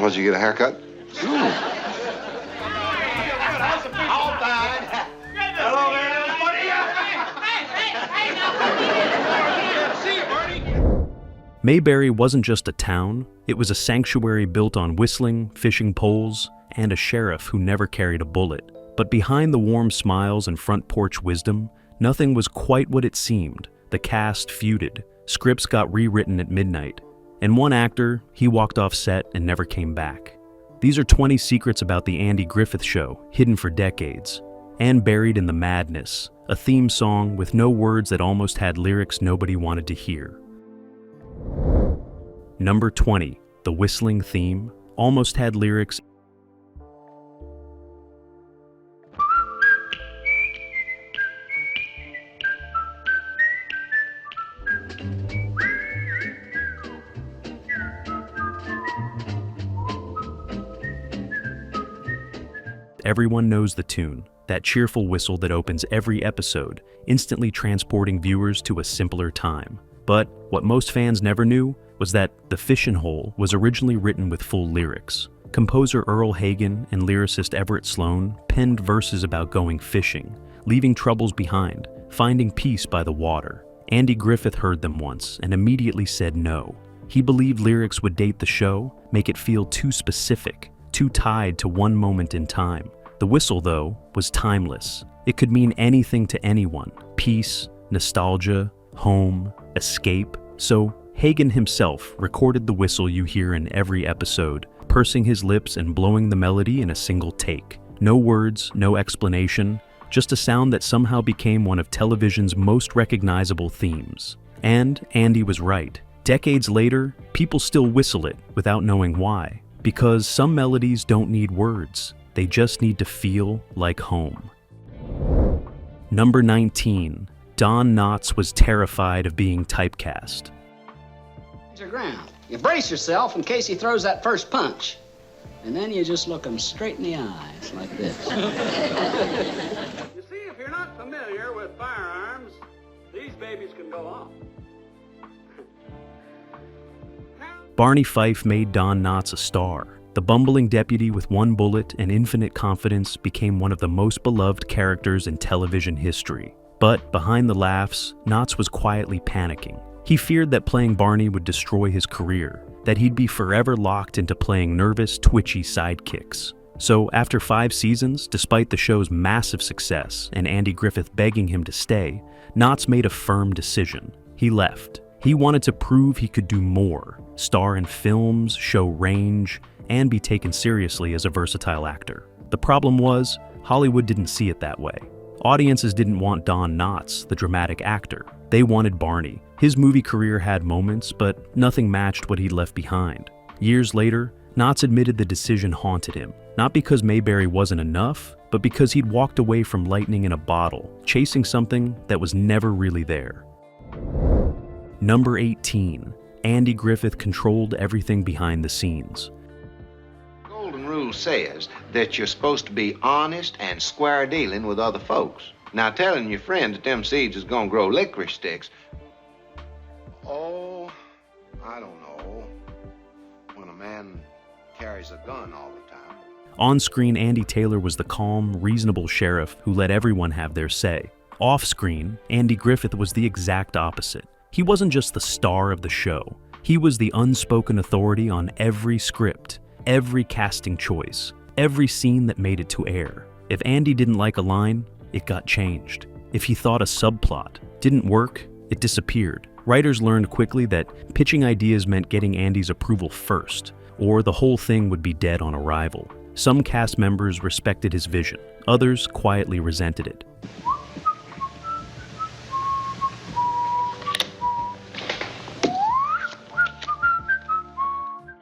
Suppose you get a haircut? All fine. Hello there, everybody. See you, Bernie. Mayberry wasn't just a town, it was a sanctuary built on whistling, fishing poles, and a sheriff who never carried a bullet. But behind the warm smiles and front porch wisdom, nothing was quite what it seemed. The cast feuded, scripts got rewritten at midnight, and one actor, he walked off set and never came back. These are 20 secrets about the Andy Griffith Show, hidden for decades, and buried in the madness, a theme song with no words that almost had lyrics nobody wanted to hear. Number 20, the whistling theme, almost had lyrics. Everyone knows the tune, that cheerful whistle that opens every episode, instantly transporting viewers to a simpler time. But what most fans never knew was that The Fishin' Hole was originally written with full lyrics. Composer Earl Hagen and lyricist Everett Sloan penned verses about going fishing, leaving troubles behind, finding peace by the water. Andy Griffith heard them once and immediately said no. He believed lyrics would date the show, make it feel too specific, too tied to one moment in time. The whistle, though, was timeless. It could mean anything to anyone: peace, nostalgia, home, escape. So Hagen himself recorded the whistle you hear in every episode, pursing his lips and blowing the melody in a single take. No words, no explanation, just a sound that somehow became one of television's most recognizable themes. And Andy was right. Decades later, people still whistle it without knowing why. Because some melodies don't need words. They just need to feel like home. Number 19. Don Knotts was terrified of being typecast. Your ground. You brace yourself in case he throws that first punch. And then you just look him straight in the eyes like this. You see, if you're not familiar with firearms, these babies can go off. Barney Fife made Don Knotts a star. The bumbling deputy with one bullet and infinite confidence became one of the most beloved characters in television history. But behind the laughs, Knotts was quietly panicking. He feared that playing Barney would destroy his career, that he'd be forever locked into playing nervous, twitchy sidekicks. So after 5 seasons, despite the show's massive success and Andy Griffith begging him to stay, Knotts made a firm decision. He left. He wanted to prove he could do more, star in films, show range, and be taken seriously as a versatile actor. The problem was, Hollywood didn't see it that way. Audiences didn't want Don Knotts, the dramatic actor. They wanted Barney. His movie career had moments, but nothing matched what he'd left behind. Years later, Knotts admitted the decision haunted him, not because Mayberry wasn't enough, but because he'd walked away from lightning in a bottle, chasing something that was never really there. Number 18. Andy Griffith controlled everything behind the scenes. Golden rule says that you're supposed to be honest and square dealing with other folks. Now, telling your friend that them seeds is gonna grow licorice sticks, oh, I don't know, when a man carries a gun all the time. On-screen, Andy Taylor was the calm, reasonable sheriff who let everyone have their say. Off-screen, Andy Griffith was the exact opposite. He wasn't just the star of the show. He was the unspoken authority on every script, every casting choice, every scene that made it to air. If Andy didn't like a line, it got changed. If he thought a subplot didn't work, it disappeared. Writers learned quickly that pitching ideas meant getting Andy's approval first, or the whole thing would be dead on arrival. Some cast members respected his vision, others quietly resented it.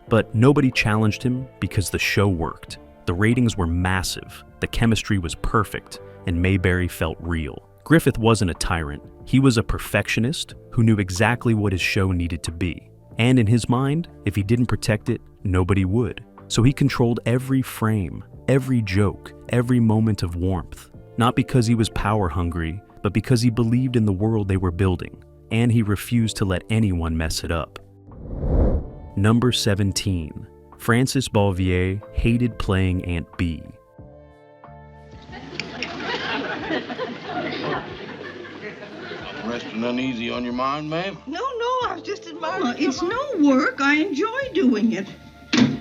But nobody challenged him because the show worked. The ratings were massive, the chemistry was perfect, and Mayberry felt real. Griffith wasn't a tyrant. He was a perfectionist who knew exactly what his show needed to be. And in his mind, if he didn't protect it, nobody would. So he controlled every frame, every joke, every moment of warmth. Not because he was power hungry, but because he believed in the world they were building, and he refused to let anyone mess it up. Number 17. Frances Bouvier hated playing Aunt B. Resting uneasy on your mind, ma'am? No, I was just admiring. It's no work. I enjoy doing it.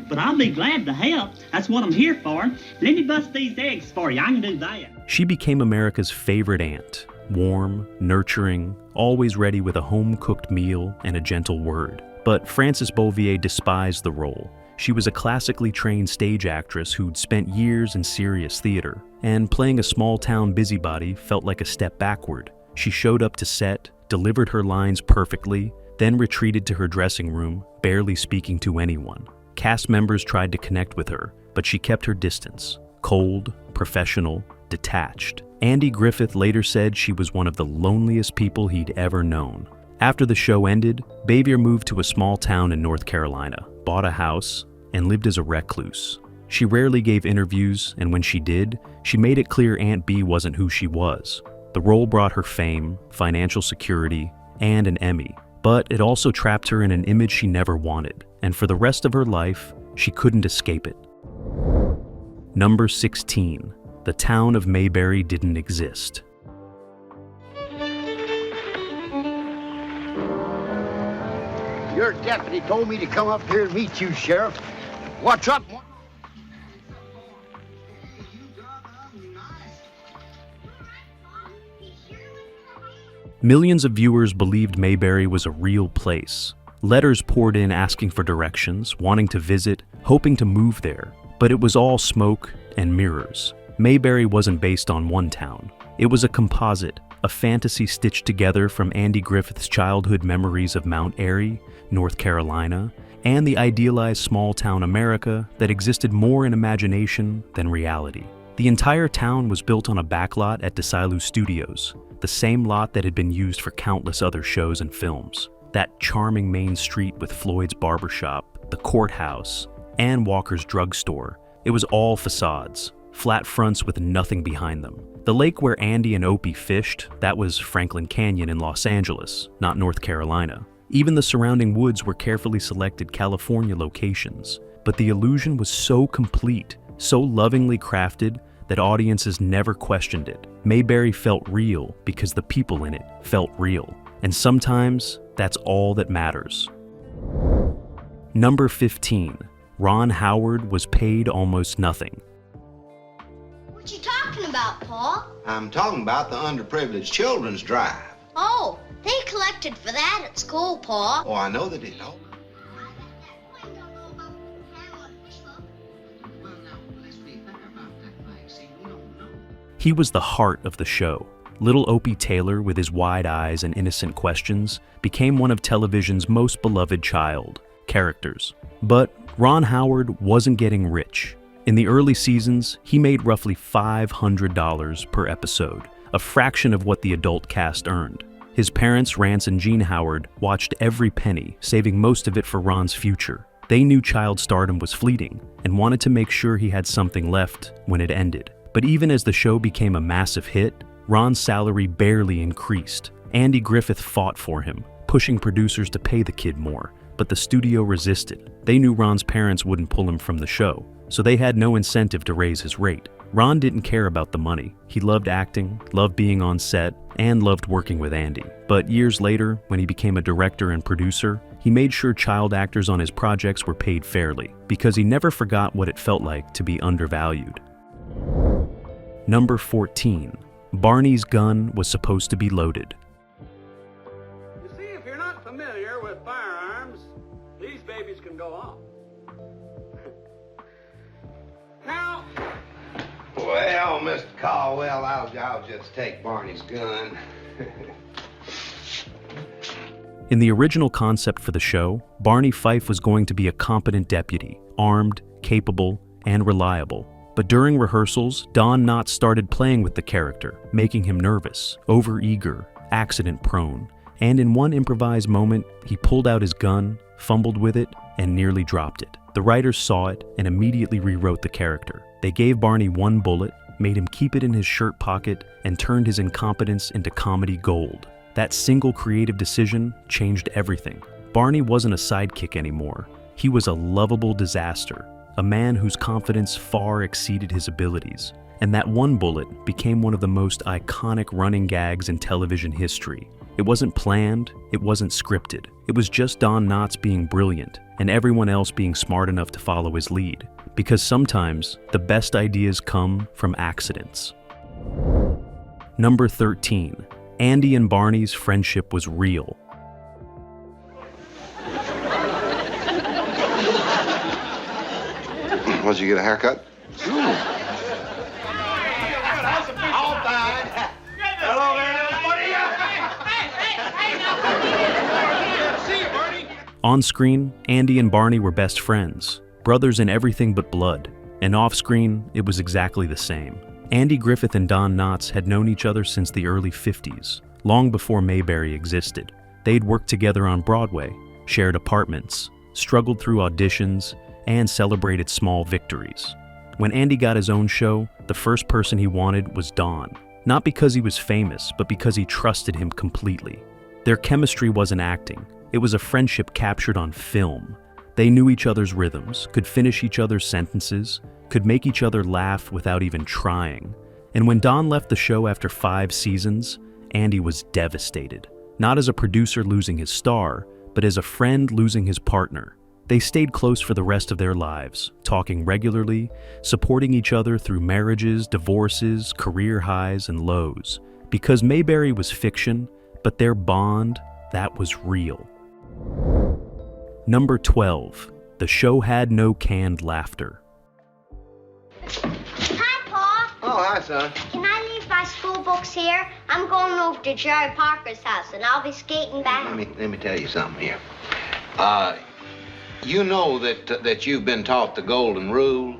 But I'll be glad to help. That's what I'm here for. Let me bust these eggs for you. I can do that. She became America's favorite aunt. Warm, nurturing, always ready with a home-cooked meal and a gentle word. But Frances Bouvier despised the role. She was a classically trained stage actress who'd spent years in serious theater, and playing a small-town busybody felt like a step backward. She showed up to set, delivered her lines perfectly, then retreated to her dressing room, barely speaking to anyone. Cast members tried to connect with her, but she kept her distance. Cold, professional, detached. Andy Griffith later said she was one of the loneliest people he'd ever known. After the show ended, Bouvier moved to a small town in North Carolina, bought a house, and lived as a recluse. She rarely gave interviews, and when she did, she made it clear Aunt B wasn't who she was. The role brought her fame, financial security, and an Emmy, but it also trapped her in an image she never wanted, and for the rest of her life, she couldn't escape it. Number 16. The town of Mayberry didn't exist. Your deputy told me to come up here and meet you, Sheriff. What's up? Millions of viewers believed Mayberry was a real place. Letters poured in asking for directions, wanting to visit, hoping to move there. But it was all smoke and mirrors. Mayberry wasn't based on one town. It was a composite, a fantasy stitched together from Andy Griffith's childhood memories of Mount Airy, North Carolina, and the idealized small-town America that existed more in imagination than reality. The entire town was built on a backlot at DeSilu Studios, the same lot that had been used for countless other shows and films. That charming main street with Floyd's barbershop, the courthouse, and Walker's drugstore. It was all facades, flat fronts with nothing behind them. The lake where Andy and Opie fished, that was Franklin Canyon in Los Angeles, not North Carolina. Even the surrounding woods were carefully selected California locations. But the illusion was so complete, so lovingly crafted, that audiences never questioned it. Mayberry felt real because the people in it felt real. And sometimes, that's all that matters. Number 15. Ron Howard was paid almost nothing. What you talking about, Paul? I'm talking about the underprivileged children's drive. Oh, they collected for that at school, Paul. Oh, I know they did. Oh. He was the heart of the show. Little Opie Taylor, with his wide eyes and innocent questions, became one of television's most beloved child characters. But Ron Howard wasn't getting rich. In the early seasons, he made roughly $500 per episode, a fraction of what the adult cast earned. His parents, Rance and Jean Howard, watched every penny, saving most of it for Ron's future. They knew child stardom was fleeting and wanted to make sure he had something left when it ended. But even as the show became a massive hit, Ron's salary barely increased. Andy Griffith fought for him, pushing producers to pay the kid more, but the studio resisted. They knew Ron's parents wouldn't pull him from the show, so they had no incentive to raise his rate. Ron didn't care about the money. He loved acting, loved being on set, and loved working with Andy. But years later, when he became a director and producer, he made sure child actors on his projects were paid fairly, because he never forgot what it felt like to be undervalued. Number 14. Barney's gun was supposed to be loaded. You see, if you're not familiar with firearms, these babies can go off. Now, Well, Mr. Caldwell, I'll just take Barney's gun. In the original concept for the show, Barney Fife was going to be a competent deputy, armed, capable, and reliable. But during rehearsals, Don Knotts started playing with the character, making him nervous, overeager, accident-prone. And in one improvised moment, he pulled out his gun, fumbled with it, and nearly dropped it. The writers saw it and immediately rewrote the character. They gave Barney one bullet, made him keep it in his shirt pocket, and turned his incompetence into comedy gold. That single creative decision changed everything. Barney wasn't a sidekick anymore. He was a lovable disaster, a man whose confidence far exceeded his abilities. And that one bullet became one of the most iconic running gags in television history. It wasn't planned, it wasn't scripted. It was just Don Knotts being brilliant and everyone else being smart enough to follow his lead. Because sometimes the best ideas come from accidents. Number 13. Andy and Barney's friendship was real. Why'd you get a haircut? Hello there, everybody. See you, Barney. On screen, Andy and Barney were best friends, brothers in everything but blood. And off screen, it was exactly the same. Andy Griffith and Don Knotts had known each other since the early 50s, long before Mayberry existed. They'd worked together on Broadway, shared apartments, struggled through auditions, and celebrated small victories. When Andy got his own show, the first person he wanted was Don. Not because he was famous, but because he trusted him completely. Their chemistry wasn't acting. It was a friendship captured on film. They knew each other's rhythms, could finish each other's sentences, could make each other laugh without even trying. And when Don left the show after 5 seasons, Andy was devastated. Not as a producer losing his star, but as a friend losing his partner. They stayed close for the rest of their lives, talking regularly, supporting each other through marriages, divorces, career highs, and lows. Because Mayberry was fiction, but their bond, that was real. Number 12. The show had no canned laughter. Hi, Pa. Oh, hi, son. Can I leave my school books here? I'm going over to Jerry Parker's house, and I'll be skating back. Let me tell you something here. You know that you've been taught the golden rule,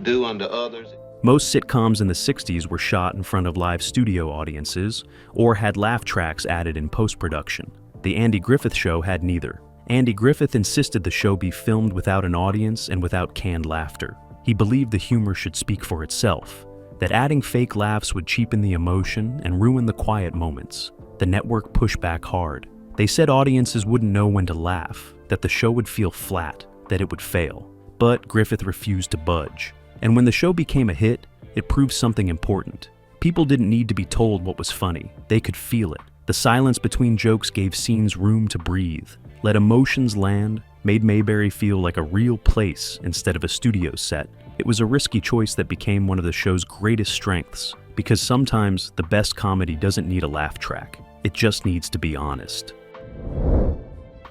do unto others. Most sitcoms in the 60s were shot in front of live studio audiences or had laugh tracks added in post-production. The Andy Griffith Show had neither. Andy Griffith insisted the show be filmed without an audience and without canned laughter. He believed the humor should speak for itself, that adding fake laughs would cheapen the emotion and ruin the quiet moments. The network pushed back hard. They said audiences wouldn't know when to laugh, that the show would feel flat, that it would fail. But Griffith refused to budge. And when the show became a hit, it proved something important. People didn't need to be told what was funny. They could feel it. The silence between jokes gave scenes room to breathe, let emotions land, made Mayberry feel like a real place instead of a studio set. It was a risky choice that became one of the show's greatest strengths, because sometimes the best comedy doesn't need a laugh track. It just needs to be honest.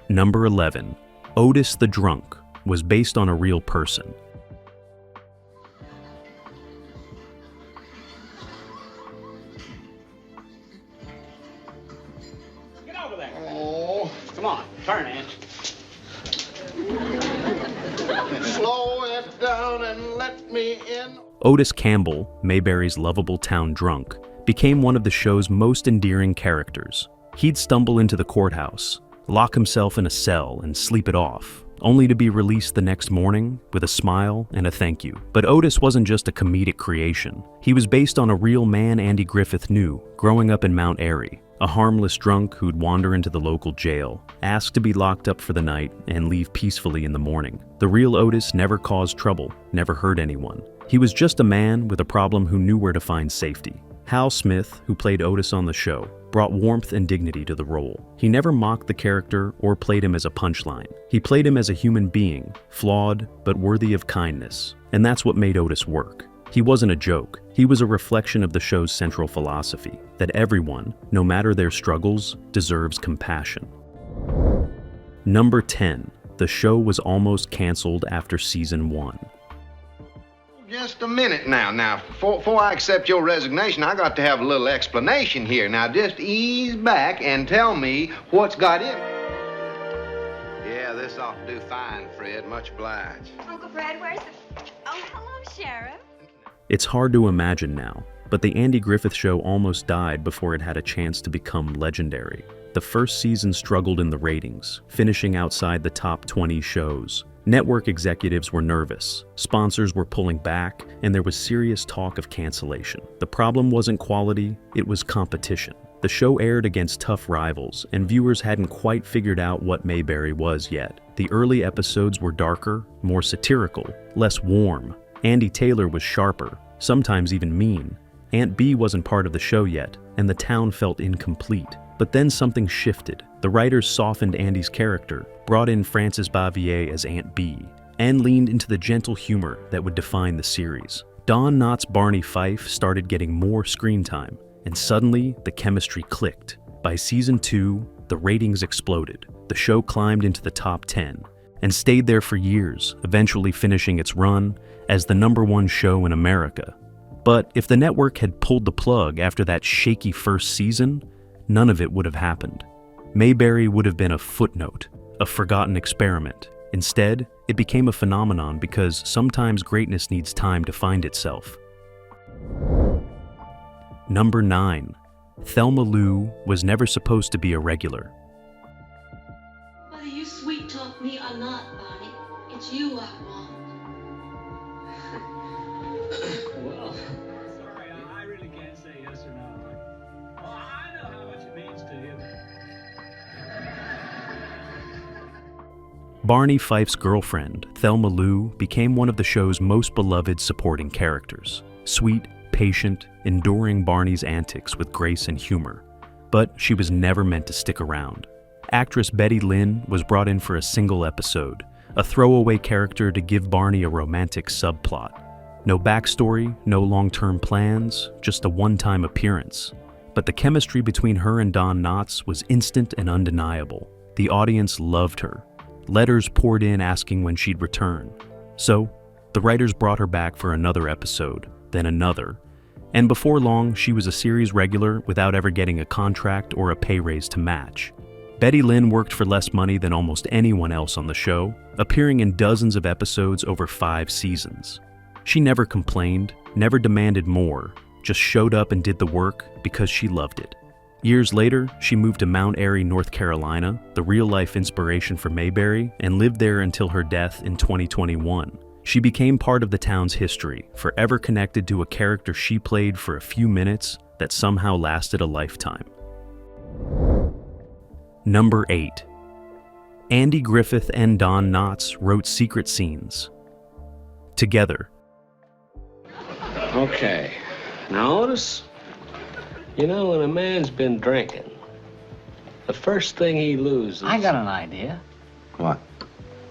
Number 11. Otis the Drunk was based on a real person. Get over there. Oh, come on, turn in. Slow it down and let me in. Otis Campbell, Mayberry's lovable town drunk, became one of the show's most endearing characters. He'd stumble into the courthouse, lock himself in a cell and sleep it off, only to be released the next morning with a smile and a thank you. But Otis wasn't just a comedic creation. He was based on a real man Andy Griffith knew, growing up in Mount Airy, a harmless drunk who'd wander into the local jail, ask to be locked up for the night, and leave peacefully in the morning. The real Otis never caused trouble, never hurt anyone. He was just a man with a problem who knew where to find safety. Hal Smith, who played Otis on the show, brought warmth and dignity to the role. He never mocked the character or played him as a punchline. He played him as a human being, flawed but worthy of kindness. And that's what made Otis work. He wasn't a joke. He was a reflection of the show's central philosophy, that everyone, no matter their struggles, deserves compassion. Number 10. The show was almost canceled after season 1. Just a minute now. Before I accept your resignation, I got to have a little explanation here. Now, just ease back and tell me what's got in. Yeah, this ought to do fine, Fred. Much obliged. Uncle Fred, where's the... Oh, hello, Sheriff. It's hard to imagine now, but the Andy Griffith Show almost died before it had a chance to become legendary. The first season struggled in the ratings, finishing outside the top 20 shows. Network executives were nervous, sponsors were pulling back, and there was serious talk of cancellation. The problem wasn't quality, it was competition. The show aired against tough rivals, and viewers hadn't quite figured out what Mayberry was yet. The early episodes were darker, more satirical, less warm. Andy Taylor was sharper, sometimes even mean. Aunt Bee wasn't part of the show yet, and the town felt incomplete. But then something shifted. The writers softened Andy's character, brought in Frances Bavier as Aunt Bee, and leaned into the gentle humor that would define the series. Don Knotts' Barney Fife started getting more screen time, and suddenly the chemistry clicked. By season 2, the ratings exploded. The show climbed into the top 10, and stayed there for years, eventually finishing its run as the #1 show in America. But if the network had pulled the plug after that shaky first season, none of it would have happened. Mayberry would have been a footnote, a forgotten experiment. Instead, it became a phenomenon because sometimes greatness needs time to find itself. Number 9. Thelma Lou was never supposed to be a regular. Whether you sweet-talk me or not, Barney, it's you I want. Well, sorry, I really can't say yes or no. Well, I know how much it means to you. Barney Fife's girlfriend, Thelma Lou, became one of the show's most beloved supporting characters. Sweet, patient, enduring Barney's antics with grace and humor. But she was never meant to stick around. Actress Betty Lynn was brought in for a single episode, a throwaway character to give Barney a romantic subplot. No backstory, no long-term plans, just a one-time appearance. But the chemistry between her and Don Knotts was instant and undeniable. The audience loved her. Letters poured in asking when she'd return. So, the writers brought her back for another episode, then another. And before long, she was a series regular without ever getting a contract or a pay raise to match. Betty Lynn worked for less money than almost anyone else on the show, appearing in dozens of episodes over 5 seasons. She never complained, never demanded more, just showed up and did the work because she loved it. Years later, she moved to Mount Airy, North Carolina, the real-life inspiration for Mayberry, and lived there until her death in 2021. She became part of the town's history, forever connected to a character she played for a few minutes that somehow lasted a lifetime. Number 8. Andy Griffith and Don Knotts wrote secret scenes together. Okay, now Otis, you know when a man's been drinking, the first thing he loses... I got an idea. What?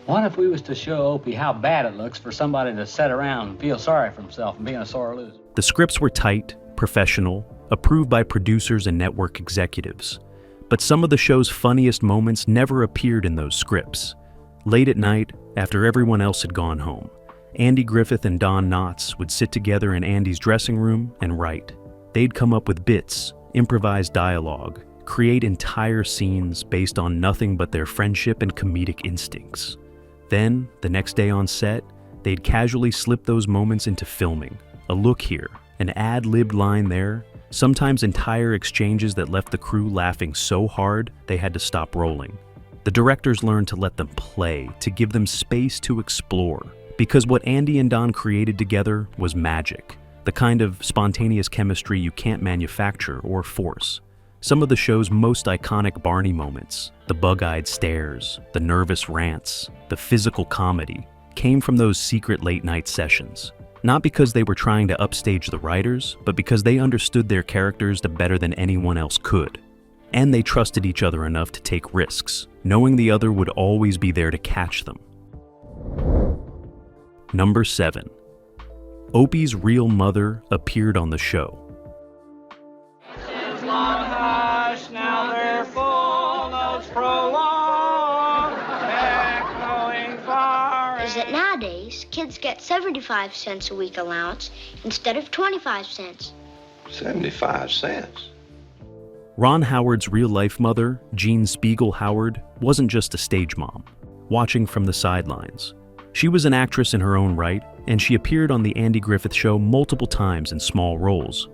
What if we was to show Opie how bad it looks for somebody to sit around and feel sorry for himself and being a sore loser? The scripts were tight, professional, approved by producers and network executives. But some of the show's funniest moments never appeared in those scripts. Late at night, after everyone else had gone home, Andy Griffith and Don Knotts would sit together in Andy's dressing room and write. They'd come up with bits, improvised dialogue, create entire scenes based on nothing but their friendship and comedic instincts. Then, the next day on set, they'd casually slip those moments into filming. A look here, an ad-libbed line there, sometimes entire exchanges that left the crew laughing so hard they had to stop rolling. The directors learned to let them play, to give them space to explore. Because what Andy and Don created together was magic, the kind of spontaneous chemistry you can't manufacture or force. Some of the show's most iconic Barney moments, the bug-eyed stares, the nervous rants, the physical comedy, came from those secret late-night sessions. Not because they were trying to upstage the writers, but because they understood their characters better than anyone else could. And they trusted each other enough to take risks, knowing the other would always be there to catch them. Number 7. Opie's real mother appeared on the show. Now their full notes prolong, echoing far. Is that nowadays kids get 75 cents a week allowance instead of 25 cents? 75 cents? Ron Howard's real-life mother, Jean Spiegel Howard, wasn't just a stage mom, watching from the sidelines. She was an actress in her own right, and she appeared on The Andy Griffith Show multiple times in small roles.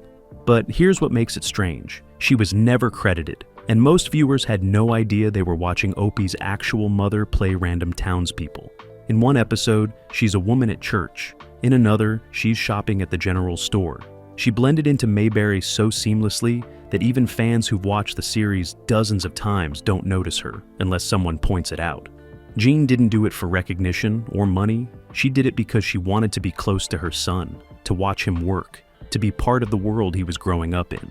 But here's what makes it strange. She was never credited, and most viewers had no idea they were watching Opie's actual mother play random townspeople. In one episode, she's a woman at church. In another, she's shopping at the general store. She blended into Mayberry so seamlessly that even fans who've watched the series dozens of times don't notice her unless someone points it out. Jean didn't do it for recognition or money. She did it because she wanted to be close to her son, to watch him work, to be part of the world he was growing up in.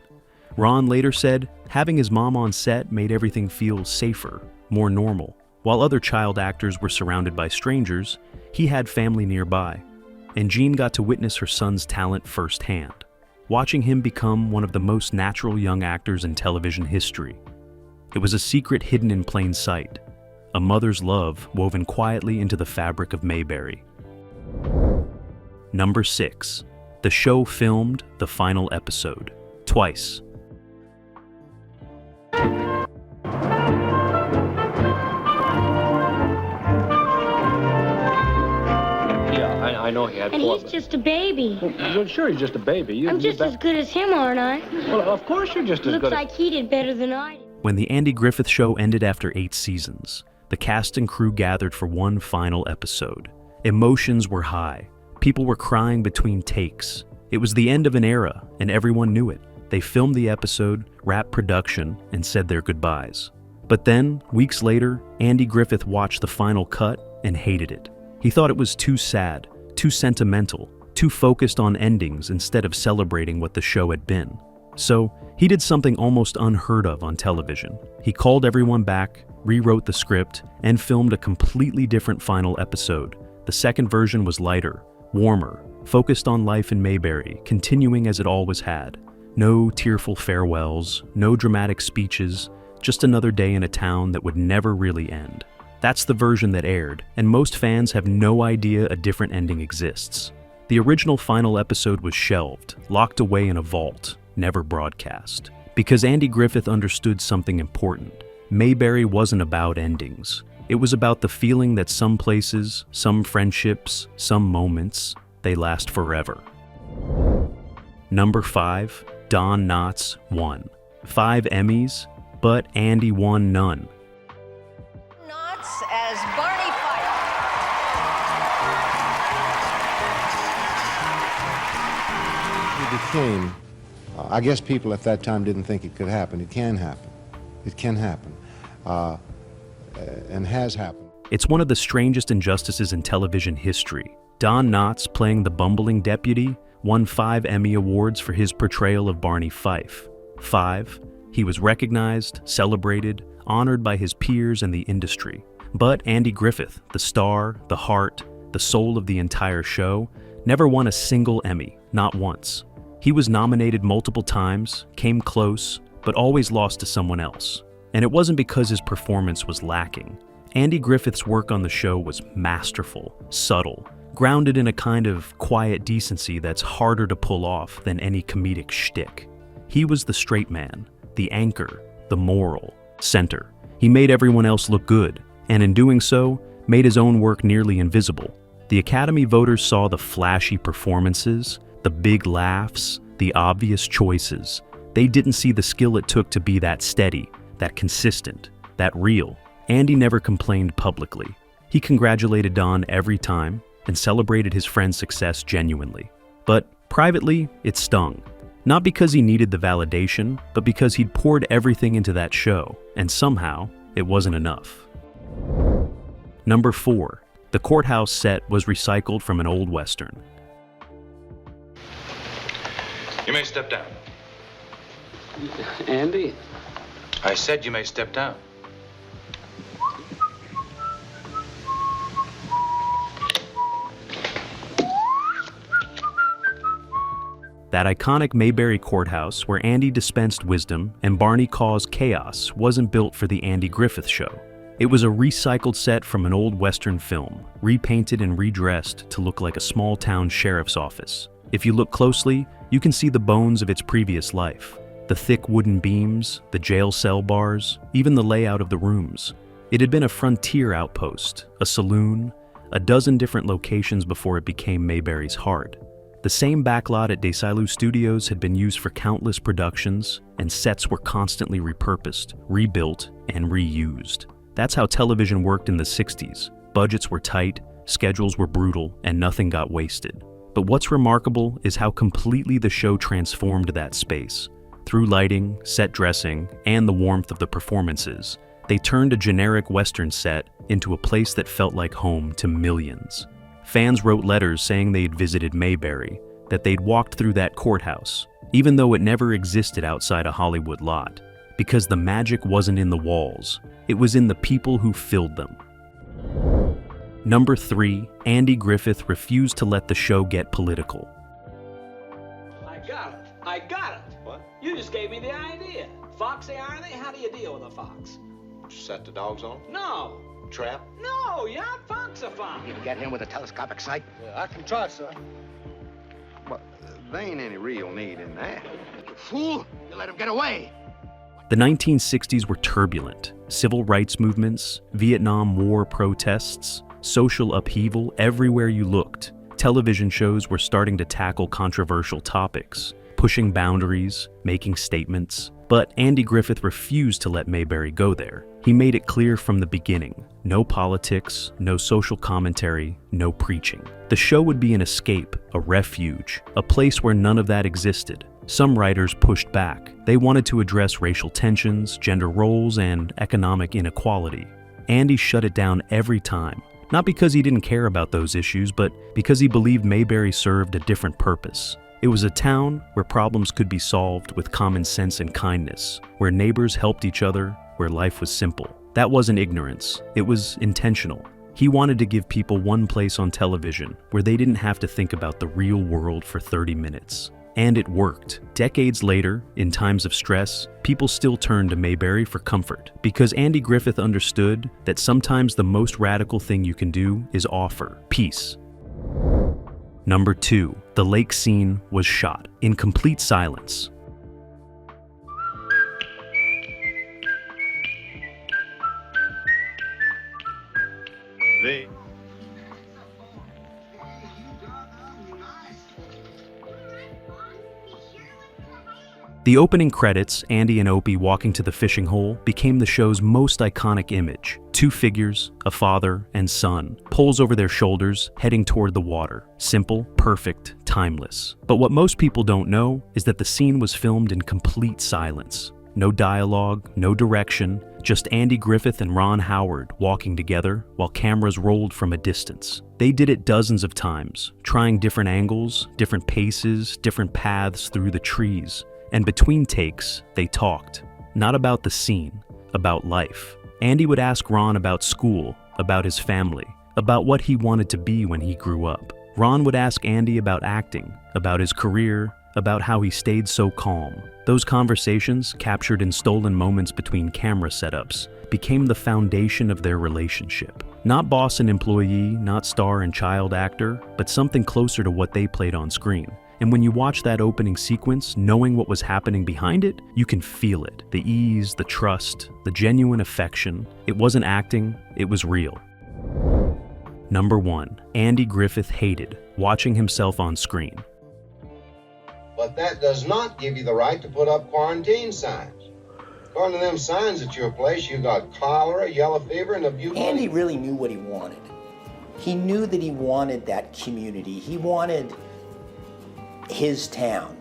Ron later said, having his mom on set made everything feel safer, more normal. While other child actors were surrounded by strangers, he had family nearby. And Jean got to witness her son's talent firsthand, watching him become one of the most natural young actors in television history. It was a secret hidden in plain sight, a mother's love woven quietly into the fabric of Mayberry. Number 6. The show filmed the final episode, twice. I know he had And four. he's just a baby. Well, sure, he's just a baby. I'm just as good as him, aren't I? Well, of course you're just as Looks good. like he did better than I did. When the Andy Griffith Show ended after 8 seasons, the cast and crew gathered for one final episode. Emotions were high. People were crying between takes. It was the end of an era, and everyone knew it. They filmed the episode, wrapped production, and said their goodbyes. But then, weeks later, Andy Griffith watched the final cut and hated it. He thought it was too sad, too sentimental, too focused on endings instead of celebrating what the show had been. So, he did something almost unheard of on television. He called everyone back, rewrote the script, and filmed a completely different final episode. The second version was lighter, warmer, focused on life in Mayberry, continuing as it always had. No tearful farewells, no dramatic speeches, just another day in a town that would never really end. That's the version that aired, and most fans have no idea a different ending exists. The original final episode was shelved, locked away in a vault, never broadcast. Because Andy Griffith understood something important. Mayberry wasn't about endings. It was about the feeling that some places, some friendships, some moments, they last forever. Number 5, Don Knotts won. 5 Emmys, but Andy won none. As Barney Fife. He became, I guess people at that time didn't think it could happen. It can happen. It can happen. And has happened. It's one of the strangest injustices in television history. Don Knotts, playing the bumbling deputy, won 5 Emmy Awards for his portrayal of Barney Fife. 5. He was recognized, celebrated, honored by his peers and the industry. But Andy Griffith, the star, the heart, the soul of the entire show, never won a single Emmy, not once. He was nominated multiple times, came close, but always lost to someone else. And it wasn't because his performance was lacking. Andy Griffith's work on the show was masterful, subtle, grounded in a kind of quiet decency that's harder to pull off than any comedic shtick. He was the straight man, the anchor, the moral center. He made everyone else look good, and in doing so, made his own work nearly invisible. The Academy voters saw the flashy performances, the big laughs, the obvious choices. They didn't see the skill it took to be that steady, that consistent, that real. Andy never complained publicly. He congratulated Don every time and celebrated his friend's success genuinely. But privately, it stung. Not because he needed the validation, but because he'd poured everything into that show, and somehow, it wasn't enough. Number 4. The courthouse set was recycled from an old Western. You may step down. Andy? I said you may step down. That iconic Mayberry courthouse where Andy dispensed wisdom and Barney caused chaos wasn't built for the Andy Griffith Show. It was a recycled set from an old Western film, repainted and redressed to look like a small-town sheriff's office. If you look closely, you can see the bones of its previous life. The thick wooden beams, the jail cell bars, even the layout of the rooms. It had been a frontier outpost, a saloon, a dozen different locations before it became Mayberry's heart. The same backlot at Desailu Studios had been used for countless productions, and sets were constantly repurposed, rebuilt, and reused. That's how television worked in the 60s. Budgets were tight, schedules were brutal, and nothing got wasted. But what's remarkable is how completely the show transformed that space. Through lighting, set dressing, and the warmth of the performances, they turned a generic Western set into a place that felt like home to millions. Fans wrote letters saying they'd visited Mayberry, that they'd walked through that courthouse, even though it never existed outside a Hollywood lot, because the magic wasn't in the walls, it was in the people who filled them. Number 3, Andy Griffith refused to let the show get political. I got it. What? You just gave me the idea. Foxy, are they? How do you deal with a fox? Set the dogs on? No. Trap? No, you out-foxify. You can get him with a telescopic sight? Yeah, I can try, sir. But there ain't any real need in that. You fool! You let him get away! The 1960s were turbulent. Civil rights movements, Vietnam War protests, social upheaval everywhere you looked. Television shows were starting to tackle controversial topics, pushing boundaries, making statements. But Andy Griffith refused to let Mayberry go there. He made it clear from the beginning: no politics, no social commentary, no preaching. The show would be an escape, a refuge, a place where none of that existed. Some writers pushed back. They wanted to address racial tensions, gender roles, and economic inequality. Andy shut it down every time, not because he didn't care about those issues, but because he believed Mayberry served a different purpose. It was a town where problems could be solved with common sense and kindness, where neighbors helped each other, where life was simple. That wasn't ignorance, it was intentional. He wanted to give people one place on television where they didn't have to think about the real world for 30 minutes. And it worked. Decades later, in times of stress, people still turn to Mayberry for comfort, because Andy Griffith understood that sometimes the most radical thing you can do is offer peace. Number 2, the lake scene was shot in complete silence. The opening credits, Andy and Opie walking to the fishing hole, became the show's most iconic image. Two figures, a father and son, poles over their shoulders, heading toward the water. Simple, perfect, timeless. But what most people don't know is that the scene was filmed in complete silence. No dialogue, no direction, just Andy Griffith and Ron Howard walking together while cameras rolled from a distance. They did it dozens of times, trying different angles, different paces, different paths through the trees. And between takes, they talked. Not about the scene, about life. Andy would ask Ron about school, about his family, about what he wanted to be when he grew up. Ron would ask Andy about acting, about his career, about how he stayed so calm. Those conversations, captured in stolen moments between camera setups, became the foundation of their relationship. Not boss and employee, not star and child actor, but something closer to what they played on screen. And when you watch that opening sequence, knowing what was happening behind it, you can feel it. The ease, the trust, the genuine affection. It wasn't acting, it was real. Number 1, Andy Griffith hated watching himself on screen. But that does not give you the right to put up quarantine signs. According to them signs at your place, you got cholera, yellow fever, and a bubonic... Andy really knew what he wanted. He knew that he wanted that community. He wanted his town.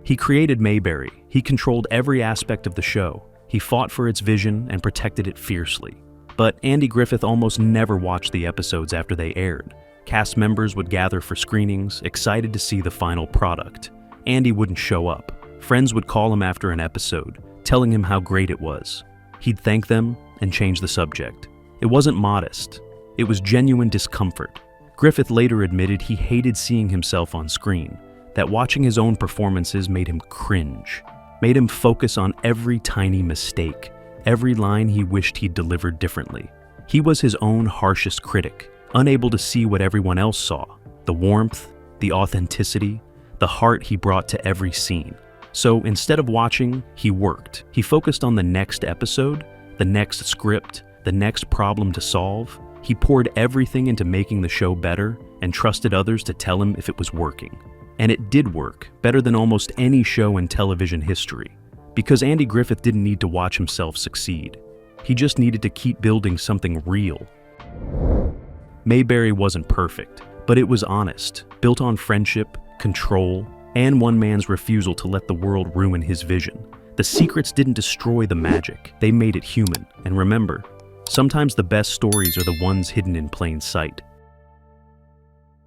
He created Mayberry. He controlled every aspect of the show. He fought for its vision and protected it fiercely. But Andy Griffith almost never watched the episodes after they aired. Cast members would gather for screenings, excited to see the final product. Andy wouldn't show up. Friends would call him after an episode, telling him how great it was. He'd thank them and change the subject. It wasn't modest. It was genuine discomfort. Griffith later admitted he hated seeing himself on screen, that watching his own performances made him cringe, made him focus on every tiny mistake, every line he wished he'd delivered differently. He was his own harshest critic, unable to see what everyone else saw, the warmth, the authenticity, the heart he brought to every scene. So instead of watching, he worked. He focused on the next episode, the next script, the next problem to solve. He poured everything into making the show better and trusted others to tell him if it was working. And it did work, better than almost any show in television history. Because Andy Griffith didn't need to watch himself succeed. He just needed to keep building something real. Mayberry wasn't perfect, but it was honest, built on friendship, control, and one man's refusal to let the world ruin his vision. The secrets didn't destroy the magic, they made it human. And remember, sometimes the best stories are the ones hidden in plain sight.